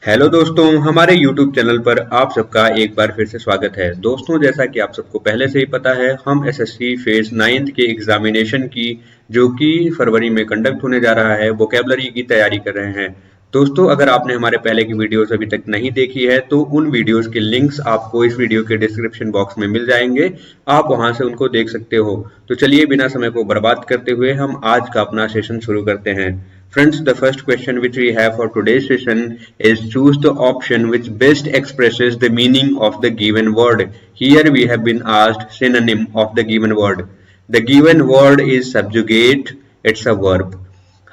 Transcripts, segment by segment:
Hello दोस्तों, हमारे YouTube channel पर आप सबका एक बार फिर से स्वागत है। दोस्तों, जैसा कि आप सबको पहले से ही पता है, हम एसएससी फेज 9th के एग्जामिनेशन की जो कि फरवरी में कंडक्ट होने जा रहा है, वोकैबुलरी की तैयारी कर रहे हैं। दोस्तों, अगर आपने हमारे पहले की वीडियोस अभी तक नहीं देखी है तो उन वीडियोस के लिंक्स आपको इस वीडियो के डिस्क्रिप्शन बॉक्स में मिल जाएंगे, आप वहां से उनको देख सकते हो। तो चलिए बिना समय को बर्बाद करते हुए हम आज का अपना सेशन शुरू करते हैं। Friends, the first question which we have for today's session is choose the option which best expresses the meaning of the given word. Here we have been asked synonym of the given word. The given word is subjugate, it's a verb.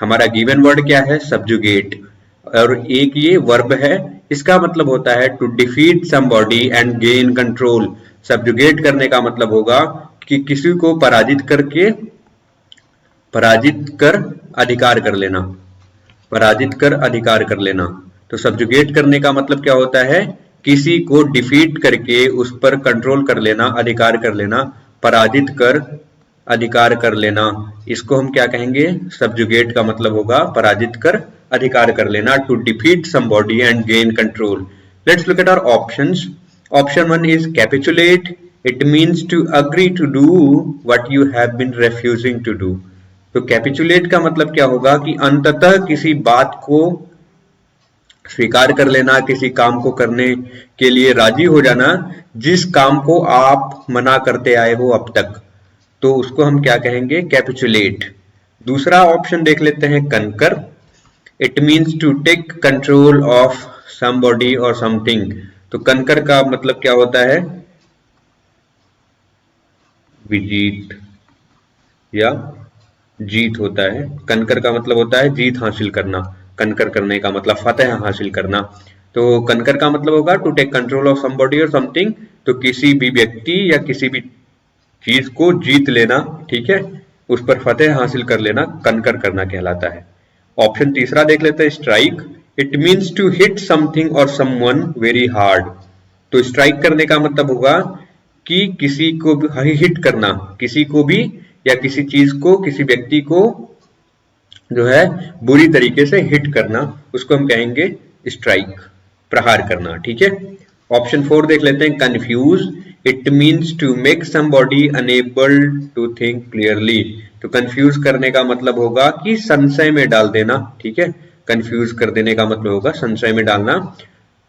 हमारा given word क्या है? Subjugate. और एक ये verb है, इसका मतलब होता है to defeat somebody and gain control. Subjugate करने का मतलब होगा कि किसी को पराजित कर अधिकार कर लेना। पराजित कर अधिकार कर लेना। तो सब्जुगेट करने का मतलब क्या होता है? किसी को डिफीट करके उस पर कंट्रोल कर लेना, अधिकार कर लेना। पराजित कर अधिकार कर लेना, इसको हम क्या कहेंगे? सब्जुगेट का मतलब होगा पराजित कर अधिकार कर लेना, to defeat somebody and gain control. Let's look at our options. Option 1 is capitulate. It means to agree to do what you have been refusing to do. तो कैपिचुलेट का मतलब क्या होगा कि अंततः किसी बात को स्वीकार कर लेना, किसी काम को करने के लिए राजी हो जाना जिस काम को आप मना करते आए हो अब तक, तो उसको हम क्या कहेंगे? कैपिचुलेट। दूसरा ऑप्शन देख लेते हैं, conquer. It means to take control of somebody और समथिंग। तो कनकर का मतलब क्या होता है? विजीत या जीत होता है। कनकर का मतलब होता है जीत हासिल करना। कनकर करने का मतलब फतेह हासिल करना। तो कनकर का मतलब होगा to take control of somebody और समथिंग। तो किसी भी व्यक्ति या किसी भी चीज को जीत लेना, ठीक है, उस पर फतेह हासिल कर लेना कनकर करना कहलाता है। ऑप्शन तीसरा देख लेते हैं, strike. It means to hit something और समवन वेरी हार्ड। तो स्ट्राइक करने का मतलब होगा कि किसी को भी हिट करना, किसी को भी या किसी चीज को, किसी व्यक्ति को जो है बुरी तरीके से हिट करना, उसको हम कहेंगे स्ट्राइक, प्रहार करना, ठीक है। ऑप्शन 4 देख लेते हैं, confuse. It means to make somebody unable to think clearly. तो कंफ्यूज करने का मतलब होगा कि संशय में डाल देना, ठीक है। कंफ्यूज कर देने का मतलब होगा संशय में डालना।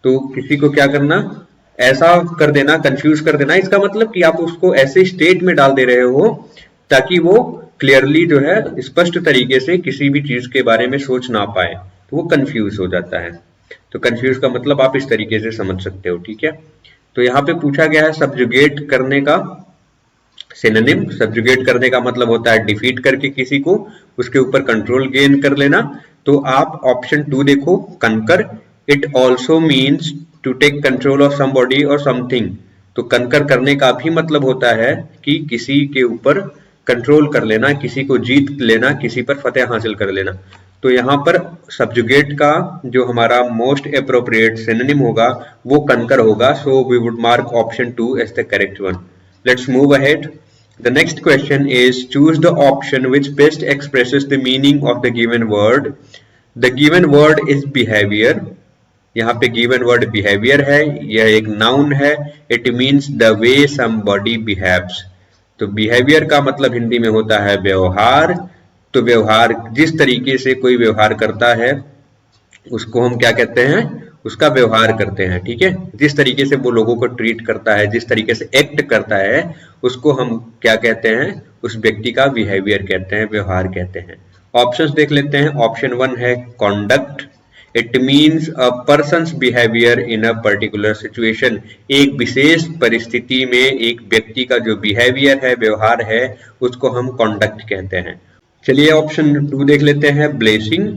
तो किसी को क्या करना? ऐसा कर देना, कंफ्यूज कर देना। इसका मतलब कि आप उसको ऐसे स्टेट में डाल दे रहे हो ताकि वो क्लियरली जो है स्पष्ट तरीके से किसी भी चीज के बारे में सोच ना पाए, तो वो कंफ्यूज हो जाता है। तो कंफ्यूज का मतलब आप इस तरीके से समझ सकते हो, ठीक है। तो यहाँ पे पूछा गया है सब्जुगेट करने का सिनोनिम। सब्जुगेट करने का मतलब होता है डिफीट करके किसी को, उसके ऊपर कंट्रोल गेन कर लेना। तो आप ऑप्शन 2 देखो, conquer. It also means to take control of somebody और समथिंग। तो कनकर करने का भी मतलब होता है कि किसी के ऊपर कंट्रोल कर लेना, किसी को जीत लेना, किसी पर फतेह हासिल कर लेना। तो यहाँ पर सब्जुगेट का जो हमारा मोस्ट अप्रोप्रिएट सिनोनिम होगा वो कनकर होगा। So we would mark option 2 as the correct one. Let's move ahead. The next question is choose the option which best expresses the meaning of the given word. The given word is behavior. यहाँ पे given word behavior है, यह एक noun है। It means the way somebody behaves. तो behaviour का मतलब हिंदी में होता है व्यवहार। तो व्यवहार, जिस तरीके से कोई व्यवहार करता है उसको हम क्या कहते हैं? उसका व्यवहार करते हैं, ठीक है। जिस तरीके से वो लोगों को ट्रीट करता है, जिस तरीके से एक्ट करता है, उसको हम क्या कहते हैं? उस व्यक्ति का बिहेवियर कहते हैं, व्यवहार कहते हैं। ऑप्शंस देख लेते हैं। ऑप्शन 1 है conduct. It means a persons behaviour in a particular situation. एक विशेष परिस्थिति में एक व्यक्ति का जो बिहेवियर है, व्यवहार है, उसको हम कॉन्डक्ट कहते हैं। चलिए ऑप्शन 2 देख लेते हैं, blessing.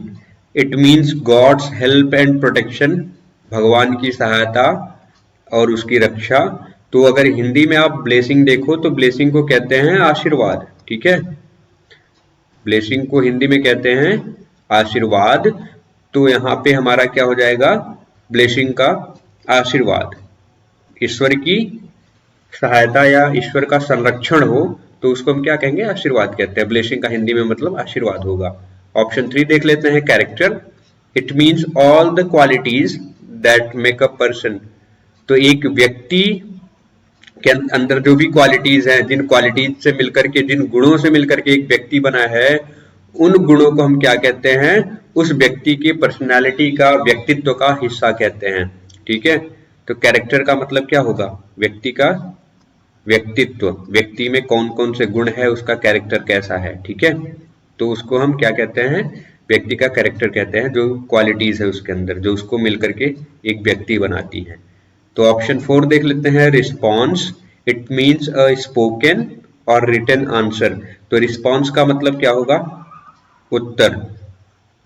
It means God's help and protection. भगवान की सहायता और उसकी रक्षा। तो अगर हिंदी में आप ब्लेसिंग देखो तो ब्लेसिंग को कहते हैं आशीर्वाद, ठीक है। ब्लेसिंग को हिंदी में कहते हैं आशीर्वाद। तो यहाँ पे हमारा क्या हो जाएगा? ब्लेसिंग का आशीर्वाद। ईश्वर की सहायता या ईश्वर का संरक्षण हो तो उसको हम क्या कहेंगे? आशीर्वाद कहते हैं। ब्लेसिंग का हिंदी में मतलब आशीर्वाद होगा। ऑप्शन 3 देख लेते हैं, character. It means all the qualities that make a person. तो एक व्यक्ति के अंदर जो भी क्वालिटीज हैं, जिन क्वालिटीज से मिलकर के, जिन गुणों से मिलकर के एक व्यक्ति बना है, उन गुणों को हम क्या कहते हैं, उस व्यक्ति की पर्सनालिटी का, व्यक्तित्व का हिस्सा कहते हैं। ठीक है, तो कैरेक्टर का मतलब क्या होगा, व्यक्ति का व्यक्तित्व, व्यक्ति में कौन कौन से गुण है, उसका कैरेक्टर कैसा है। ठीक है, तो उसको हम क्या कहते हैं, व्यक्ति का कैरेक्टर कहते हैं, जो क्वालिटीज है उसके अंदर, जो उसको मिलकर के एक व्यक्ति बनाती है। तो ऑप्शन 4 देख लेते हैं, response. It means a spoken और रिटन आंसर। तो रिस्पॉन्स का मतलब क्या होगा, उत्तर,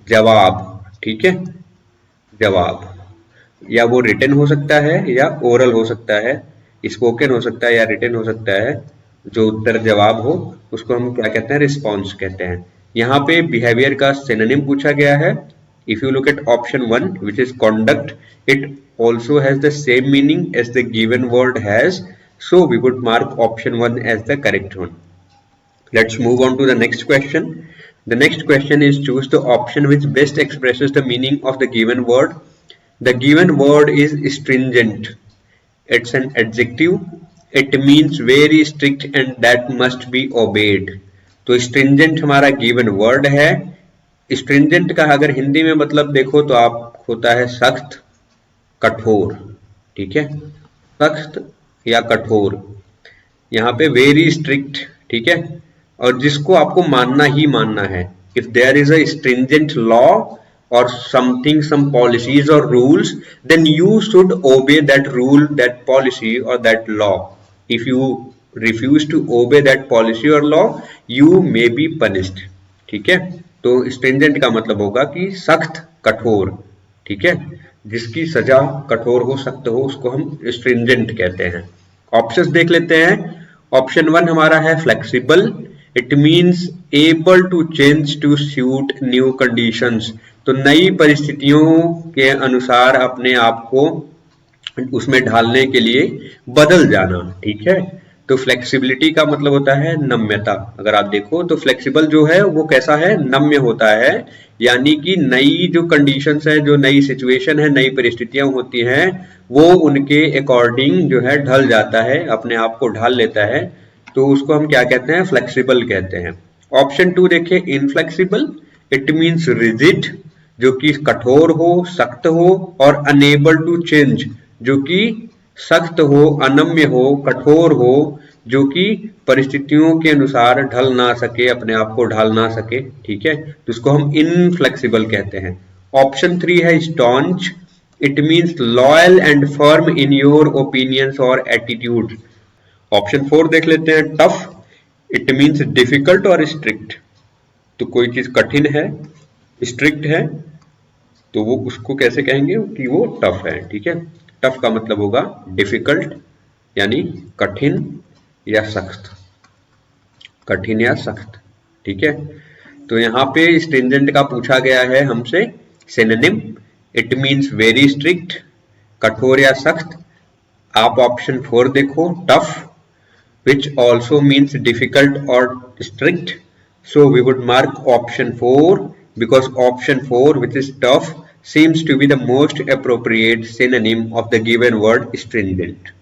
जवाब। ठीक है, जवाब, या वो रिटन हो सकता है या ओरल हो सकता है, स्पोकन हो सकता है या रिटन हो सकता है, जो उत्तर जवाब हो उसको हम क्या कहते हैं, रिस्पॉन्स कहते हैं। यहाँ पे बिहेवियर का सिनोनिम पूछा गया है। If you look at option 1 which is conduct, it also has the same meaning as the given word has, so we would mark option 1 as the correct one. Let's move on to the next question. The next question is, choose the option which best expresses the meaning of the given word. The given word is stringent. It's an adjective. It means very strict and that must be obeyed. तो stringent हमारा given word है। stringent का अगर हिंदी में मतलब देखो तो आप होता है सख्त, कठोर। ठीक है, सख्त या कठोर। यहाँ पे वेरी स्ट्रिक्ट। ठीक है, और जिसको आपको मानना ही मानना है। If there is a stringent law और समथिंग, सम पॉलिसीज और rules, then you should obey that rule, that policy और that law. If you refuse to obey that policy और law, you may be punished. ठीक है, तो stringent का मतलब होगा कि सख्त, कठोर। ठीक है, जिसकी सजा कठोर हो, सख्त हो, उसको हम स्ट्रिंजेंट कहते हैं। ऑप्शंस देख लेते हैं। ऑप्शन 1 हमारा है flexible. It means able to change to suit new conditions. तो नई परिस्थितियों के अनुसार अपने आप को उसमें ढालने के लिए बदल जाना। ठीक है, तो फ्लेक्सिबिलिटी का मतलब होता है नम्यता। अगर आप देखो तो फ्लेक्सिबल जो है वो कैसा है, नम्य होता है। यानी कि नई जो कंडीशंस है, जो नई सिचुएशन है, नई परिस्थितियां होती हैं, वो उनके अकॉर्डिंग जो है ढल जाता है, अपने आप को ढाल लेता है। तो उसको हम क्या कहते हैं, फ्लेक्सिबल कहते हैं। ऑप्शन 2 देखिए, इनफ्लेक्सिबल। इट मीन्स रिजिड, जो कि कठोर हो, सख्त हो, और अनेबल टू चेंज, जो कि सख्त हो, अनम्य हो, कठोर हो, जो कि परिस्थितियों के अनुसार ढल ना सके, अपने आप को ढाल ना सके। ठीक है, तो उसको हम इनफ्लेक्सिबल कहते हैं। ऑप्शन 3 है staunch. It means loyal and firm in your opinions और एटीट्यूड। ऑप्शन 4 देख लेते हैं, टफ। इट मीन्स डिफिकल्ट और स्ट्रिक्ट। तो कोई चीज कठिन है, स्ट्रिक्ट है, तो वो उसको कैसे कहेंगे कि वो टफ है। ठीक है, टफ का मतलब होगा डिफिकल्ट, यानी कठिन या सख्त, कठिन या सख्त। ठीक है, तो यहाँ पे स्ट्रिंजेंट का पूछा गया है हमसे synonym. It means very strict, कठोर या सख्त। आप ऑप्शन 4 देखो, tough, which also means difficult or strict. So we would mark option 4 because option 4, which is tough, seems to be the most appropriate synonym of the given word stringent.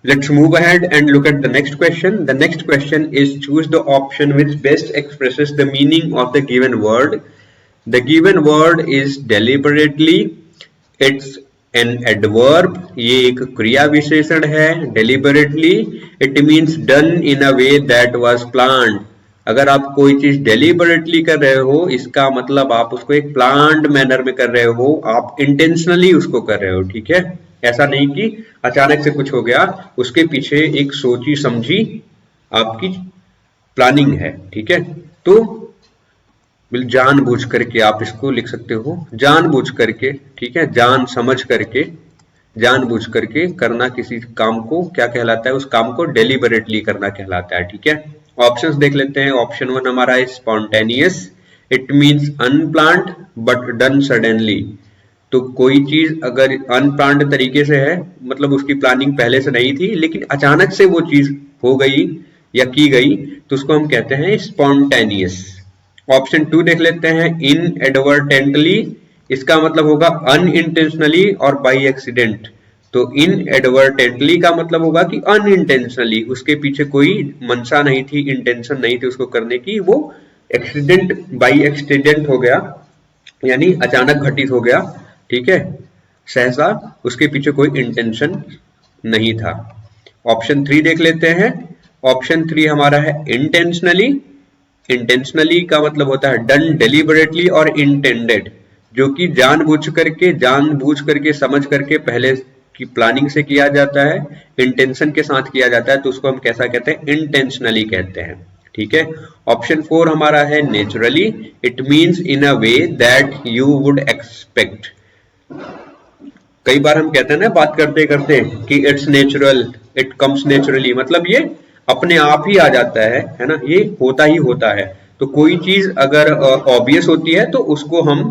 Let's move ahead and look at the next question. The next question is, choose the option which best expresses the meaning of the given word. The given word is deliberately. It's an adverb, ये एक क्रिया विशेषण है। Deliberately, it means done in a way that was planned. अगर आप कोई चीज deliberately कर रहे हो, इसका मतलब आप उसको एक प्लान्ड मैनर में कर रहे हो, आप इंटेंशनली उसको कर रहे हो। ठीक है, ऐसा नहीं कि अचानक से कुछ हो गया, उसके पीछे एक सोची समझी आपकी प्लानिंग है। ठीक है, तो जानबूझ करके आप इसको लिख सकते हो, जानबूझ करके। ठीक है, जान समझ करके, जानबूझ करके करना किसी काम को क्या कहलाता है, उस काम को डेलिबरेटली करना कहलाता है। ठीक है, ऑप्शंस देख लेते हैं। ऑप्शन 1 हमारा है spontaneous. It means unplanned but done suddenly. तो कोई चीज अगर अनप्लान्ड तरीके से है, मतलब उसकी प्लानिंग पहले से नहीं थी, लेकिन अचानक से वो चीज हो गई या की गई, तो उसको हम कहते हैं स्पॉन्टेनियस। ऑप्शन 2 देख लेते हैं, इनएडवर्टेंटली। इसका मतलब होगा अनइंटेंशनली और बाई एक्सीडेंट। तो इनएडवर्टेंटली का मतलब होगा कि अनइंटेंशनली, उसके पीछे कोई मंशा नहीं थी, इंटेंशन नहीं थी उसको करने की, वो एक्सीडेंट बाई एक्सीडेंट हो गया, यानी अचानक घटित हो गया, ठीक है, सहसा, उसके पीछे कोई इंटेंशन नहीं था। ऑप्शन 3 देख लेते हैं। ऑप्शन 3 हमारा है इंटेंशनली। इंटेंशनली का मतलब होता है डन डेलिबरेटली और इंटेंडेड, जो कि जानबूझ करके समझ करके पहले की प्लानिंग से किया जाता है, इंटेंशन के साथ किया जाता है, तो उसको हम कैसा कहते हैं, इंटेंशनली कहते हैं, ठीक है। ऑप्शन 4 हमारा है naturally. It means in a way that you would expect. कई बार हम कहते हैं ना बात करते करते कि it's natural, it comes naturally, मतलब ये अपने आप ही आ जाता है ना, ये होता ही होता है। तो कोई चीज अगर ऑब्वियस होती है तो उसको हम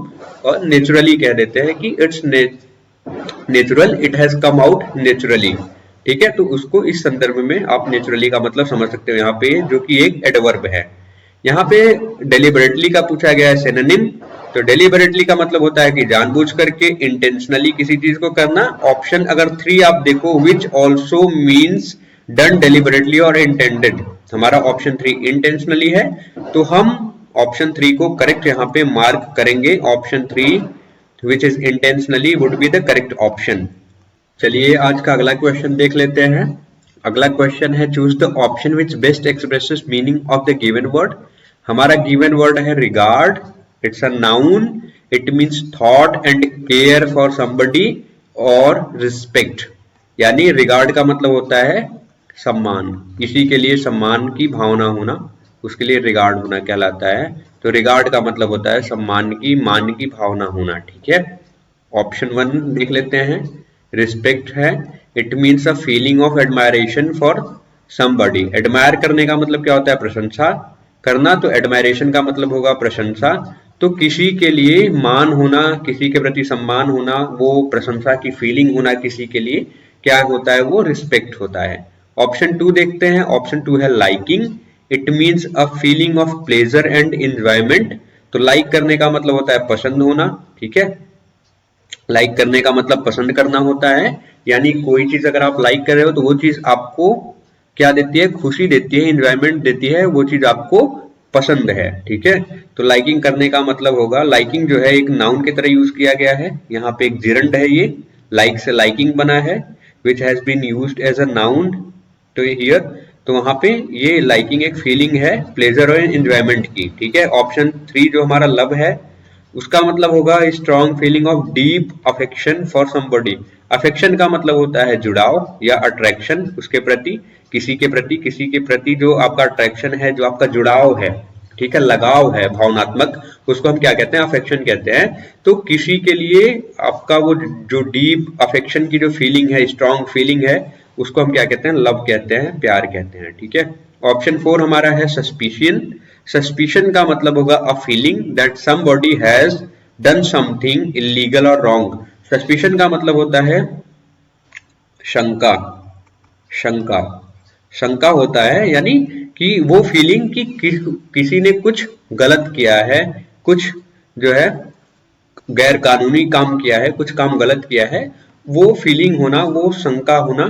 नेचुरली कह देते हैं कि it's natural, it has come out naturally, ठीक है। तो उसको इस संदर्भ में आप नेचुरली का मतलब समझ सकते हो यहाँ पे, जो कि एक एडवर्ब है। यहाँ पे डेलिबरेटली का पूछा गया है सिनोनिम। तो डेलिबरेटली का मतलब होता है कि जानबूझ करके, इंटेंशनली किसी चीज को करना। ऑप्शन अगर 3 आप देखो, which also means done deliberately और इंटेंडेड, हमारा ऑप्शन 3 इंटेंशनली है, तो हम ऑप्शन 3 को करेक्ट यहाँ पे मार्क करेंगे। Option 3 which is intentionally would be the correct option. चलिए आज का अगला क्वेश्चन देख लेते हैं। अगला क्वेश्चन है choose the option which best expresses meaning of the given word. हमारा गिवन वर्ड है regard. It's a noun, it means thought and care for somebody और रिस्पेक्ट, यानी रिगार्ड का मतलब होता है सम्मान, किसी के लिए सम्मान की भावना होना, उसके लिए रिगार्ड होना कहलाता है। तो रिगार्ड का मतलब होता है सम्मान की, मान की भावना होना, ठीक है। ऑप्शन 1 देख लेते हैं। रिस्पेक्ट है, it means a feeling of admiration for somebody. Admire करने का मतलब क्या होता है, प्रशंसा करना, तो एडमायरेशन का मतलब होगा प्रशंसा। तो किसी के लिए मान होना, किसी के प्रति सम्मान होना, वो प्रशंसा की फीलिंग होना किसी के लिए, क्या होता है, वो रिस्पेक्ट होता है। ऑप्शन 2 देखते हैं। ऑप्शन 2 है liking. It means a feeling of pleasure and enjoyment. तो लाइक करने का मतलब होता है पसंद होना, ठीक है। लाइक करने का मतलब पसंद करना होता है, यानी कोई चीज अगर आप लाइक कर रहे हो तो वो चीज आपको क्या देती है, खुशी देती है, एंजॉयमेंट देती है, वो चीज आपको पसंद है, ठीक है। तो लाइकिंग करने का मतलब होगा, लाइकिंग जो है एक नाउन की तरह यूज किया गया है, यहाँ पे एक जिरंड है, ये लाइक से लाइकिंग बना है, which has been used as a noun तो हियर। तो वहां पे ये लाइकिंग एक फीलिंग है प्लेजर और एंजॉयमेंट की, ठीक है। ऑप्शन 3 जो हमारा लव है, उसका मतलब होगा strong feeling of deep affection for somebody. Affection का मतलब होता है जुड़ाव या अट्रैक्शन उसके प्रति, किसी के प्रति जो आपका अट्रैक्शन है, जो आपका जुड़ाव है, ठीक है, लगाव है भावनात्मक, उसको हम क्या कहते हैं, अफेक्शन कहते हैं। तो किसी के लिए आपका वो जो डीप अफेक्शन की जो फीलिंग है, स्ट्रॉन्ग फीलिंग है, उसको हम क्या कहते हैं, लव कहते हैं, प्यार कहते हैं, ठीक है। ऑप्शन 4 हमारा है सस्पिशियन। सस्पिशन का मतलब होगा a feeling that somebody has done something illegal और रॉन्ग। सस्पिशन का मतलब होता है शंका, शंका, शंका होता है, यानी कि वो फीलिंग कि किसी ने कुछ गलत किया है, कुछ जो है गैर कानूनी काम किया है, कुछ काम गलत किया है, वो फीलिंग होना, वो शंका होना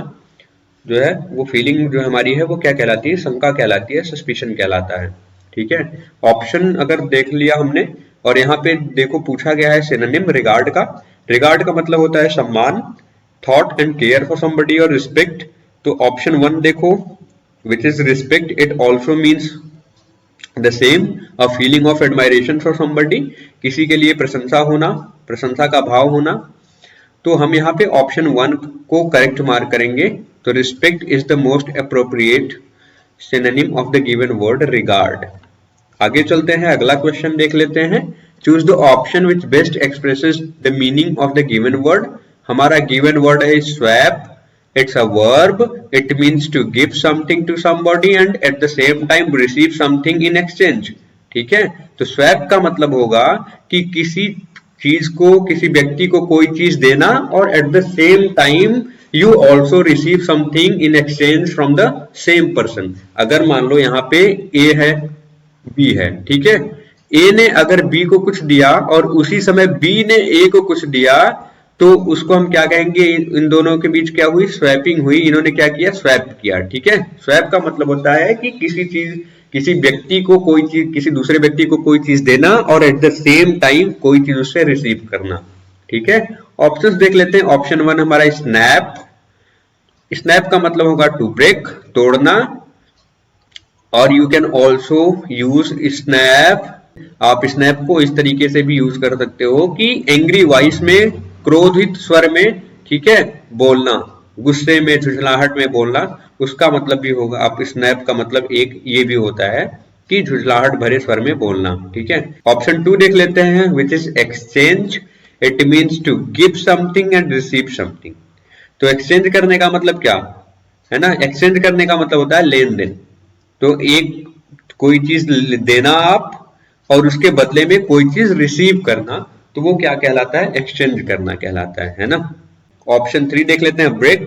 जो है, वो फीलिंग जो हमारी है वो क्या कहलाती है, शंका कहलाती है, सस्पिशन कहलाता है, ठीक है। ऑप्शन अगर देख लिया हमने, और यहाँ पे देखो पूछा गया है सिनोनिम रिगार्ड का। रिगार्ड का मतलब होता है सम्मान, thought and care for somebody और रिस्पेक्ट। तो ऑप्शन 1 देखो, which is respect, it also means the same, a feeling of admiration for somebody, किसी के लिए प्रशंसा होना, प्रशंसा का भाव होना। तो हम यहाँ पे ऑप्शन 1 को करेक्ट मार्क करेंगे। तो respect is the most appropriate synonym of the given word regard. आगे चलते हैं, अगला क्वेश्चन देख लेते हैं। Choose the option which best expresses the meaning of the given word. हमारा गिवन वर्ड है swap. It's a verb, it means to give something to somebody and at the same time receive something in exchange, ठीक है। तो swap का मतलब होगा कि किसी चीज को, किसी व्यक्ति को कोई चीज देना, और eight the same time you also receive something in exchange from the same person. अगर मान लो यहाँ पे ए है, बी है, ठीक है, ए ने अगर बी को कुछ दिया और उसी समय बी ने ए को कुछ दिया, तो उसको हम क्या कहेंगे, इन दोनों के बीच क्या हुई, स्वैपिंग हुई, इन्होंने क्या किया, स्वैप किया। ठीक है, स्वैप का मतलब होता है कि किसी व्यक्ति को कोई चीज, किसी दूसरे व्यक्ति को कोई चीज देना और एट द सेम टाइम कोई चीज उससे रिसीव करना। ठीक है, ऑप्शंस देख लेते हैं। ऑप्शन 1 हमारा स्नैप। स्नैप का मतलब होगा टू ब्रेक, तोड़ना, और you can also use snap. आप स्नैप को इस तरीके से भी यूज कर सकते हो कि एंग्री वॉइस में, क्रोधित स्वर में, ठीक है, बोलना, गुस्से में, झुंझलाहट में बोलना, उसका मतलब भी होगा। आप स्नैप का मतलब एक ये भी होता है कि झुंझलाहट भरे स्वर में बोलना। ठीक है, ऑप्शन 2 देख लेते हैं, which is exchange. It means to give something and receive something. तो एक्सचेंज करने का मतलब क्या है ना, एक्सचेंज करने का मतलब होता है लेन देन। तो एक कोई चीज देना आप और उसके बदले में कोई चीज रिसीव करना, तो वो क्या कहलाता है, एक्सचेंज करना कहलाता है ना। ऑप्शन 3 देख लेते हैं, break.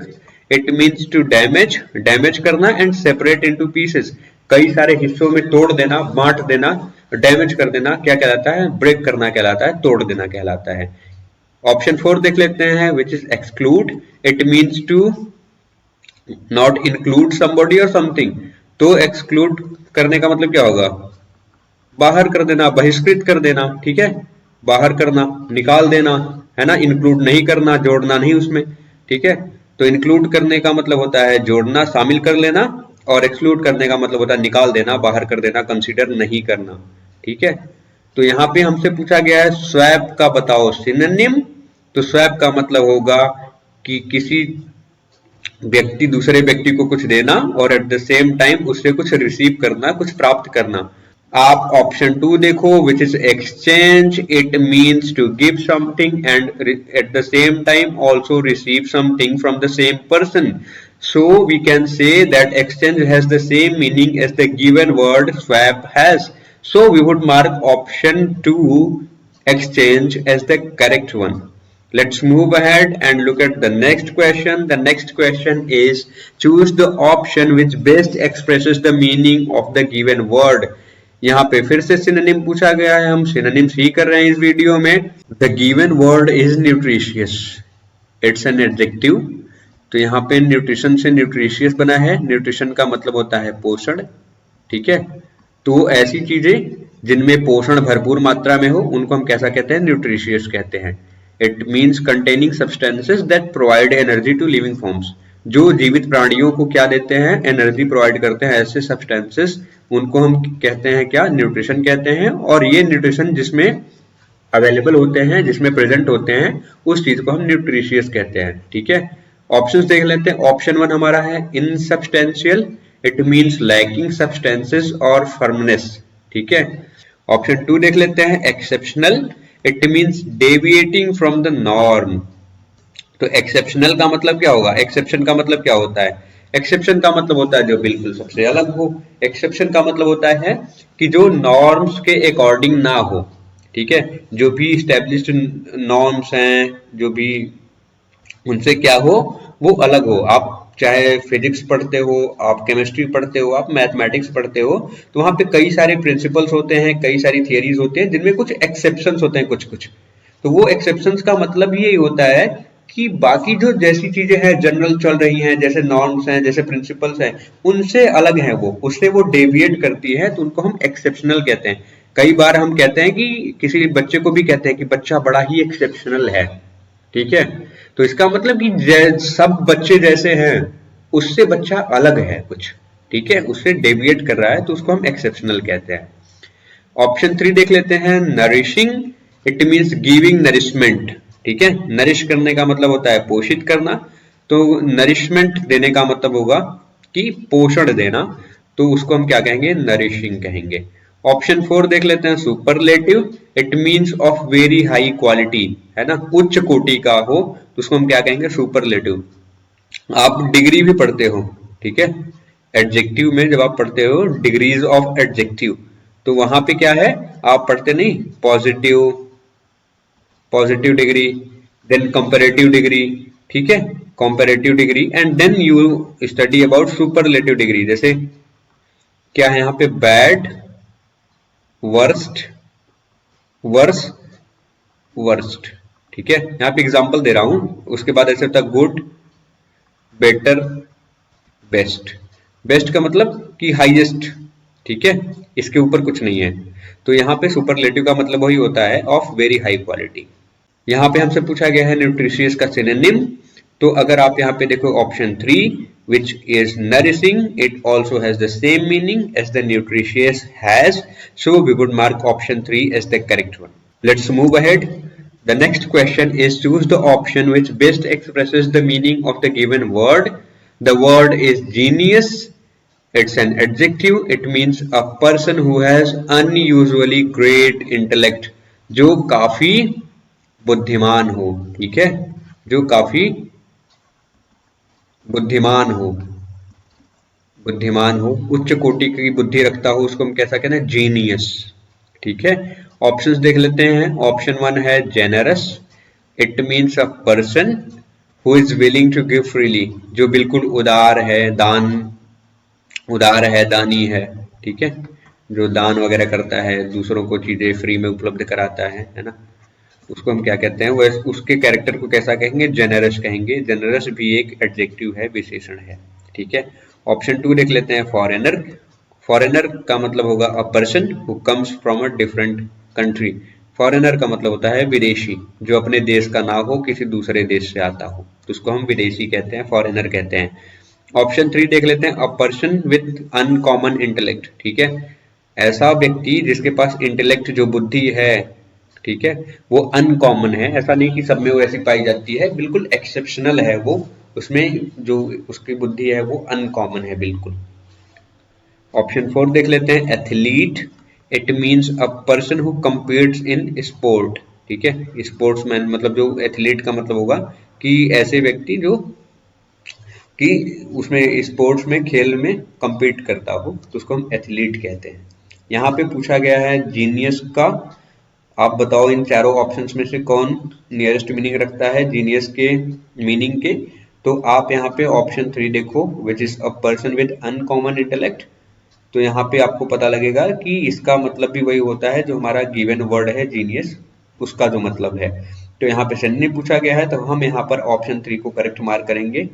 It means to damage, damage करना, एंड सेपरेट इनटू पीसेस, कई सारे हिस्सों में तोड़ देना, बांट देना, डैमेज कर देना, क्या कहलाता है, ब्रेक करना कहलाता है, तोड़ देना कहलाता है। ऑप्शन 4 देख लेते हैं, which is exclude. It means to not include somebody और समथिंग। तो एक्सक्लूड करने का मतलब क्या होगा, बाहर कर देना, बहिष्कृत कर देना। ठीक है, बाहर करना, निकाल देना, है ना। इंक्लूड नहीं करना, जोड़ना नहीं उसमें। ठीक है, तो इंक्लूड करने का मतलब होता है जोड़ना, शामिल कर लेना, और एक्सक्लूड करने का मतलब होता है निकाल देना, बाहर कर देना, कंसीडर नहीं करना। ठीक है, तो यहाँ पे हमसे पूछा गया है स्वैप का बताओ सिनोनिम। तो स्वैप का मतलब होगा कि किसी व्यक्ति दूसरे व्यक्ति को कुछ देना और एट द सेम टाइम उससे कुछ रिसीव करना, कुछ प्राप्त करना। आप ऑप्शन 2 देखो, which is exchange. It means to give something and at the same time also receive something from the same person. So we can say that exchange has the same meaning as the given word swap has. So we would mark option 2 exchange as the correct one. Let's move ahead and look at the next question. The next question is, choose the option which best expresses the meaning of the given word. यहाँ पे फिर से synonym पूछा गया है, हम synonyms ही कर रहे हैं इस वीडियो में। The given word is nutritious, it's an adjective. तो यहाँ पे न्यूट्रिशन से न्यूट्रिशियस बना है, न्यूट्रिशन का मतलब होता है पोषण। ठीक है, तो ऐसी चीजें जिनमें पोषण भरपूर मात्रा में हो उनको हम कैसा कहते हैं, न्यूट्रिशियस कहते हैं। It means containing substances that provide energy to living forms. जो जीवित प्राणियों को क्या देते हैं, एनर्जी प्रोवाइड करते हैं, ऐसे सब्सटेंसेस, उनको हम कहते हैं क्या, न्यूट्रिशन कहते हैं। और ये न्यूट्रिशन जिसमें अवेलेबल होते हैं, जिसमें प्रेजेंट होते हैं, उस चीज को हम न्यूट्रिशियस कहते हैं। ठीक है, ऑप्शंस देख लेते हैं। ऑप्शन 1 हमारा है इनसब्सटेंशियल। इट मीन्स लैकिंग सब्सटेंसेस और फर्मनेस। ठीक है, ऑप्शन 2 देख लेते हैं, exceptional. It means deviating from the norm. तो एक्सेप्शनल का मतलब क्या होगा, एक्सेप्शन का मतलब क्या होता है, एक्सेप्शन का मतलब होता है जो बिल्कुल सबसे अलग हो। एक्सेप्शन का मतलब होता है कि जो नॉर्म्स के अकॉर्डिंग ना हो। ठीक है, जो भी स्टैब्लिश्ड नॉर्म्स हैं, जो भी उनसे क्या हो, वो अलग हो। आप चाहे फिजिक्स पढ़ते हो, आप केमिस्ट्री पढ़ते हो, आप मैथमेटिक्स पढ़ते हो, तो वहां पे कई सारे प्रिंसिपल्स होते हैं, कई सारी थियरीज होते हैं, जिनमें कुछ एक्सेप्शंस होते हैं, कुछ कुछ। तो वो एक्सेप्शंस का मतलब यही होता है कि बाकी जो जैसी चीजें हैं, जनरल चल रही हैं, जैसे नॉर्म्स हैं, जैसे प्रिंसिपल्स हैं, उनसे अलग है वो, उससे वो डेविएट करती है, तो उनको हम एक्सेप्शनल कहते हैं। कई बार हम कहते हैं कि किसी बच्चे को भी कहते हैं कि बच्चा बड़ा ही एक्सेप्शनल है। ठीक है, तो इसका मतलब कि सब बच्चे जैसे हैं, उससे बच्चा अलग है कुछ। ठीक है, उससे डेविएट कर रहा है, तो उसको हम एक्सेप्शनल कहते हैं। ऑप्शन 3 देख लेते हैं, nourishing. It means giving nourishment. ठीक है, नरिश करने का मतलब होता है पोषित करना, तो नरिशमेंट देने का मतलब होगा कि पोषण देना, तो उसको हम क्या कहेंगे, नरिशिंग कहेंगे। ऑप्शन 4 देख लेते हैं, superlative. It means of very high quality, है ना, उच्च कोटि का हो, तो उसको हम क्या कहेंगे, सुपरलेटिव। आप डिग्री भी पढ़ते हो, ठीक है, एडजेक्टिव में जब आप पढ़ते हो डिग्रीज ऑफ एडजेक्टिव, तो वहां पे क्या है, आप पढ़ते नहीं, positive, positive degree, then comparative degree. ठीक है, comparative degree, and then you study about superlative degree. जैसे क्या है यहाँ पे, बैड, वर्स्ट, वर्स, वर्स्ट। ठीक है, यहाँ पे एग्जांपल दे रहा हूं, उसके बाद ऐसे होता है गुड, बेटर, बेस्ट। बेस्ट का मतलब कि हाईएस्ट, ठीक है, इसके ऊपर कुछ नहीं है। तो यहाँ पे सुपरलेटिव का मतलब वही होता है ऑफ वेरी हाई क्वालिटी। यहाँ पे हमसे पूछा गया है न्यूट्रिशियस का सिनोनिम। तो अगर आप यहाँ पे देखो option 3 which is nourishing, it also has the same meaning as the nutritious has, so we would mark option 3 as the correct one. Let's move ahead. The next question is choose the option which best expresses the meaning of the given word. The word is genius. It's an adjective. It means a person who has unusually great intellect, जो काफी बुद्धिमान हो। ठीक है, जो काफी बुद्धिमान हो, बुद्धिमान हो, उच्च कोटि की बुद्धि रखता हो, उसको हम कैसा कहते हैं, जीनियस। ठीक है, ऑप्शंस देख लेते हैं। ऑप्शन 1 है generous. It means a person who is willing to give freely, जो बिल्कुल उदार है, दान, उदार है, दानी है। ठीक है, जो दान वगैरह करता है, दूसरों को चीजें फ्री में उपलब्ध कराता है ना, उसको हम क्या कहते हैं, वह उसके कैरेक्टर को कैसा कहेंगे, जेनरस कहेंगे। जेनरस भी एक एडजेक्टिव है, विशेषण है। ठीक है, ऑप्शन 2 देख लेते हैं, फॉरेनर। फॉरेनर का मतलब होगा अ person who comes from a different country. Foreigner का मतलब होता है विदेशी, जो अपने देश का ना हो, किसी दूसरे देश से आता हो, तो उसको हम विदेशी कहते हैं, फॉरेनर कहते हैं। ऑप्शन 3 देख लेते हैं, a person with uncommon intellect. ठीक है, ऐसा व्यक्ति जिसके पास इंटेलेक्ट, जो बुद्धि है, ठीक है, वो अनकॉमन है। ऐसा नहीं कि सब में वो ऐसी पाई जाती है, बिल्कुल एक्सेप्शनल है वो, उसमें जो उसकी बुद्धि है वो अनकॉमन है बिल्कुल। ऑप्शन 4 देख लेते हैं, athlete. It means a person who competes in sport. ठीक है, स्पोर्ट्समैन मतलब जो एथलीट का मतलब होगा कि ऐसे व्यक्ति जो कि उसमें स्पोर्ट्स में, खेल में compete करता हो, तो उसको हम एथलीट कहते हैं। यहाँ पे पूछा गया है जीनियस का। आप बताओ इन चारों ऑप्शंस में से कौन नियरेस्ट मीनिंग रखता है जीनियस के मीनिंग के। तो आप यहाँ पे ऑप्शन 3 देखो, which is a person with uncommon intellect. तो यहाँ पे आपको पता लगेगा कि इसका मतलब भी वही होता है जो हमारा गिवन वर्ड है जीनियस, उसका जो मतलब है। तो यहाँ पे सिनोनिम पूछा गया है, तो हम यहाँ पर ऑप्शन 3 को करेक्ट मार्क करेंगे।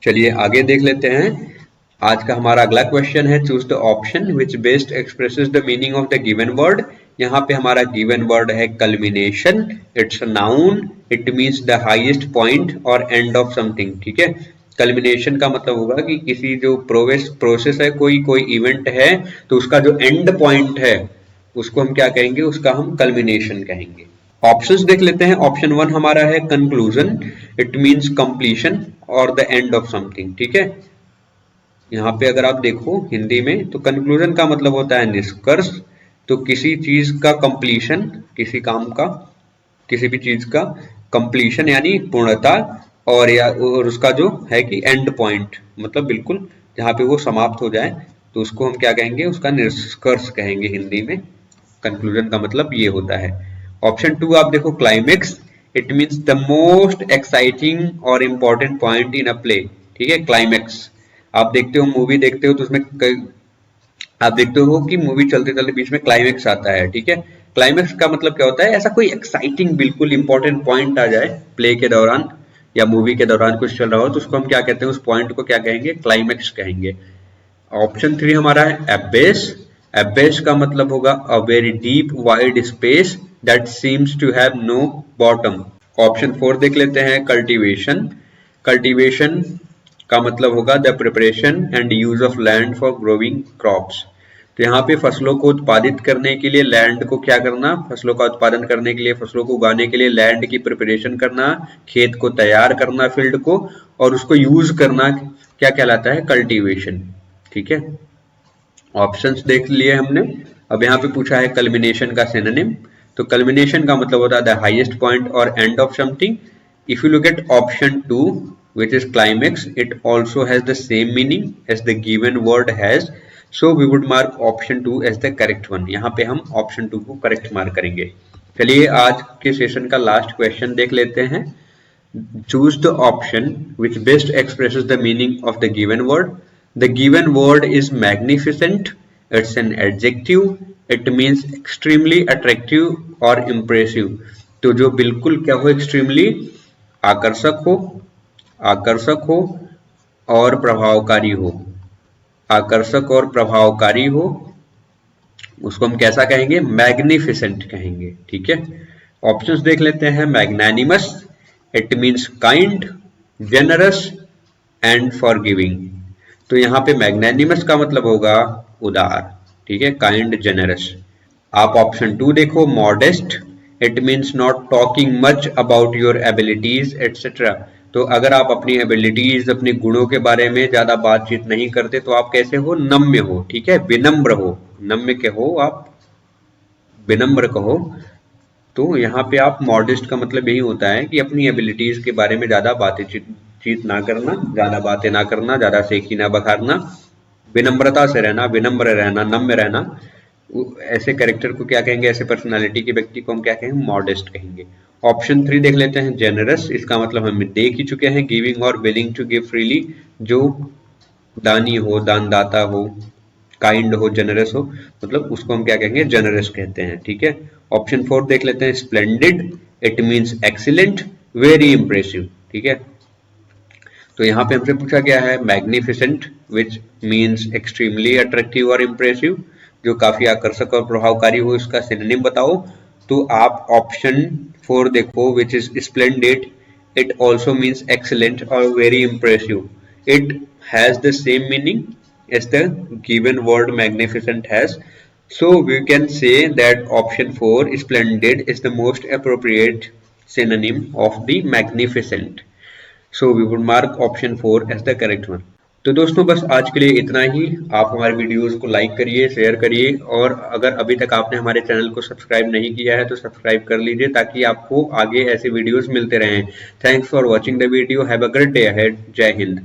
चलिए आगे देख लेते हैं। आज का हमारा अगला क्वेश्चन है, choose the option which best expresses the meaning of the given word. यहाँ पे हमारा गिवन वर्ड है culmination. It's a noun. It means the highest point और एंड ऑफ समथिंग। ठीक है, कल्मिनेशन का मतलब होगा कि किसी जो प्रोसेस है, कोई इवेंट है, तो उसका जो एंड पॉइंट है उसको हम क्या कहेंगे, उसका हम कल्मिनेशन कहेंगे। ऑप्शंस देख लेते हैं। ऑप्शन 1 हमारा है कंक्लूजन। इट मींस कंप्लीशन और द एंड ऑफ समथिंग। ठीक है, यहाँ पे अगर आप देखो हिंदी में, तो कंक्लूजन का मतलब होता है निष्कर्ष। तो किसी चीज का कंप्लीशन, किसी काम का, किसी भी चीज का कंप्लीशन यानी पूर्णता, और उसका जो है कि एंड पॉइंट मतलब बिल्कुल जहाँ पे वो समाप्त हो जाए, तो उसको हम क्या कहेंगे, उसका निष्कर्ष कहेंगे हिंदी में। कंक्लूजन का मतलब ये होता है। ऑप्शन 2 आप देखो, climax. It means the most exciting और important point in a play. ठीक है, क्लाइमेक्स। आप देखते हो, मूवी देखते हो, तो उसमें आप देखते हो कि मूवी चलते चलते बीच में क्लाइमेक्स आता है। ठीक है, क्लाइमेक्स का मतलब क्या होता है, ऐसा कोई एक्साइटिंग बिल्कुल इंपॉर्टेंट पॉइंट आ जाए प्ले के दौरान या मूवी के दौरान, कुछ चल रहा हो, तो उसको हम क्या कहते हैं, उस पॉइंट को क्या कहेंगे, क्लाइमेक्स कहेंगे। ऑप्शन 3 हमारा है एबेस। एबेस का मतलब होगा a very deep wide space that seems to have no bottom. Option 4 देख लेते हैं, कल्टीवेशन। कल्टीवेशन का मतलब होगा the preparation and use of land for growing crops. तो यहाँ पे फसलों को उत्पादित करने के लिए लैंड को क्या करना, फसलों का उत्पादन करने के लिए, फसलों को उगाने के लिए लैंड की प्रिपरेशन करना, खेत को तैयार करना, फील्ड को, और उसको यूज करना, क्या कहलाता है, कल्टीवेशन। ठीक है, ऑप्शंस देख लिए हमने। अब यहाँ पे पूछा है कल्मिनेशन का सिनोनिम। तो कल्मिनेशन का मतलब होता है द हाईएस्ट पॉइंट और end of something. If you look at option 2 which is climax, it also has the same meaning as the given word has, so we would mark option 2 as the correct one. यहाँ पे हम option 2 को correct mark करेंगे। चलिए आज के session का last question देख लेते हैं। Choose the option which best expresses the meaning of the given word. The given word is magnificent. It's an adjective, it means extremely attractive और इम्प्रेसिव। तो जो बिल्कुल क्या हो, एक्सट्रीमली आकर्षक हो, आकर्षक हो और प्रभावकारी हो, आकर्षक और प्रभावकारी हो, उसको हम कैसा कहेंगे, मैग्निफिसेंट कहेंगे। ठीक है, ऑप्शंस देख लेते हैं। Magnanimous, it means kind, generous and forgiving. तो यहाँ पे मैग्नानिमस का मतलब होगा उदार, ठीक है, काइंड, जेनरस। आप ऑप्शन 2 देखो, modest, it means not talking much about your abilities etcetera. तो अगर आप अपनी एबिलिटीज, अपने गुणों के बारे में ज्यादा बातचीत नहीं करते तो आप कैसे हो, नम्य हो, ठीक है, विनम्र हो, नम्य के हो आप, विनम्र कहो। तो यहाँ पे आप मॉडेस्ट का मतलब यही होता है कि अपनी एबिलिटीज के बारे में ज्यादा बातचीत ना करना, ज्यादा बातें ना करना, ज्यादा सेखी ना बखारना, विनम्रता से रहना, विनम्र रहना, नम्य रहना। ऐसे कैरेक्टर को क्या कहेंगे, ऐसे पर्सनालिटी के व्यक्ति को हम क्या कहेंगे, मॉडेस्ट कहेंगे। ऑप्शन 3 देख लेते हैं, जेनरस, इसका मतलब हम देख ही चुके हैं, गिविंग और विलिंग टू गिव फ्रीली, जो दानी हो, दानदाता हो, काइंड हो, जनरस हो, मतलब उसको हम क्या कहेंगे, जनरस कहते हैं। ठीक है, ऑप्शन 4 देख लेते हैं, splendid, it means excellent, very impressive. ठीक है, तो यहाँ पे हमसे पूछा गया है magnificent, which means extremely attractive और इंप्रेसिव, जो काफी आकर्षक और प्रभावकारी हो, इसका सिनोनिम बताओ। तो आप ऑप्शन 4 देखो, which is splendid, it also means excellent और very impressive. It has the same meaning as the given word magnificent has. So we can say that option 4 splendid is the most appropriate synonym of the magnificent. So we would mark option 4 as the correct one. तो दोस्तों बस आज के लिए इतना ही। आप हमारे videos को लाइक करिए, शेयर करिए, और अगर अभी तक आपने हमारे चैनल को सब्सक्राइब नहीं किया है तो सब्सक्राइब कर लीजिए ताकि आपको आगे ऐसे वीडियोस मिलते रहें। Thanks for watching the video, have a great day ahead, जय हिंद।